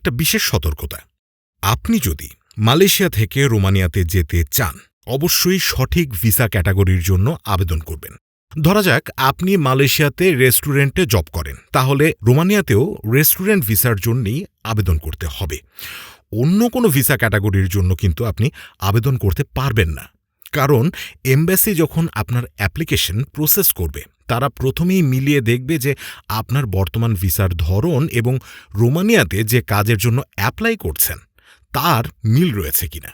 একটা বিশেষ সতর্কতা, আপনি যদি মালয়েশিয়া থেকে রোমানিয়াতে যেতে চান অবশ্যই সঠিক ভিসা ক্যাটাগরির জন্য আবেদন করবেন। ধরা যাক আপনি মালয়েশিয়াতে রেস্টুরেন্টে জব করেন, তাহলে রোমানিয়াতেও রেস্টুরেন্ট ভিসার জন্যই আবেদন করতে হবে। অন্য কোনো ভিসা ক্যাটাগরির জন্য কিন্তু আপনি আবেদন করতে পারবেন না, কারণ এমবাসি যখন আপনার অ্যাপ্লিকেশন প্রসেস করবে তারা প্রথমেই মিলিয়ে দেখবে যে আপনার বর্তমান ভিসার ধরন এবং রোমানিয়াতে যে কাজের জন্য অ্যাপ্লাই করছেন তার মিল রয়েছে কিনা।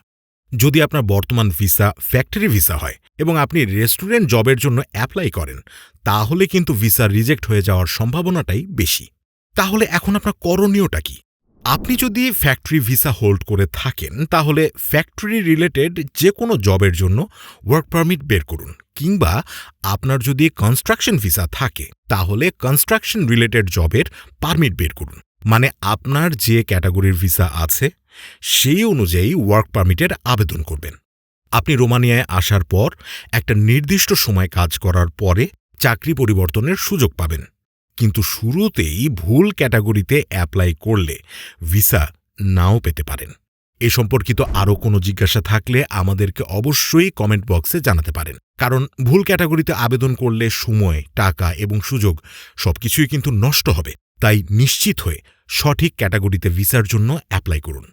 যদি আপনার বর্তমান ভিসা ফ্যাক্টরি ভিসা হয় এবং আপনি রেস্টুরেন্ট জবের জন্য অ্যাপ্লাই করেন, তাহলে কিন্তু ভিসা রিজেক্ট হয়ে যাওয়ার সম্ভাবনাটাই বেশি। তাহলে এখন আপনার করণীয়টা কি? আপনি যদি ফ্যাক্টরি ভিসা হোল্ড করে থাকেন, তাহলে ফ্যাক্টরি রিলেটেড যে কোনো জবের জন্য ওয়ার্ক পারমিট বের করুন, কিংবা আপনার যদি কনস্ট্রাকশন ভিসা থাকে তাহলে কনস্ট্রাকশন রিলেটেড জবের পারমিট বের করুন। মানে আপনার যে ক্যাটাগরির ভিসা আছে সেই অনুযায়ী ওয়ার্ক পারমিটের আবেদন করবেন। আপনি রোমানিয়ায় আসার পর একটা নির্দিষ্ট সময় কাজ করার পরে চাকরি পরিবর্তনের সুযোগ পাবেন, কিন্তু শুরুতেই ভুল ক্যাটাগরিতে অ্যাপ্লাই করলে ভিসা নাও পেতে পারেন। এ সম্পর্কিত আরও কোনো জিজ্ঞাসা থাকলে আমাদেরকে অবশ্যই কমেন্ট বক্সে জানাতে পারেন, কারণ ভুল ক্যাটাগরিতে আবেদন করলে সময়, টাকা এবং সুযোগ সবকিছুই কিন্তু নষ্ট হবে। তাই নিশ্চিত হয়ে সঠিক ক্যাটাগরিতে ভিসার জন্য অ্যাপ্লাই করুন।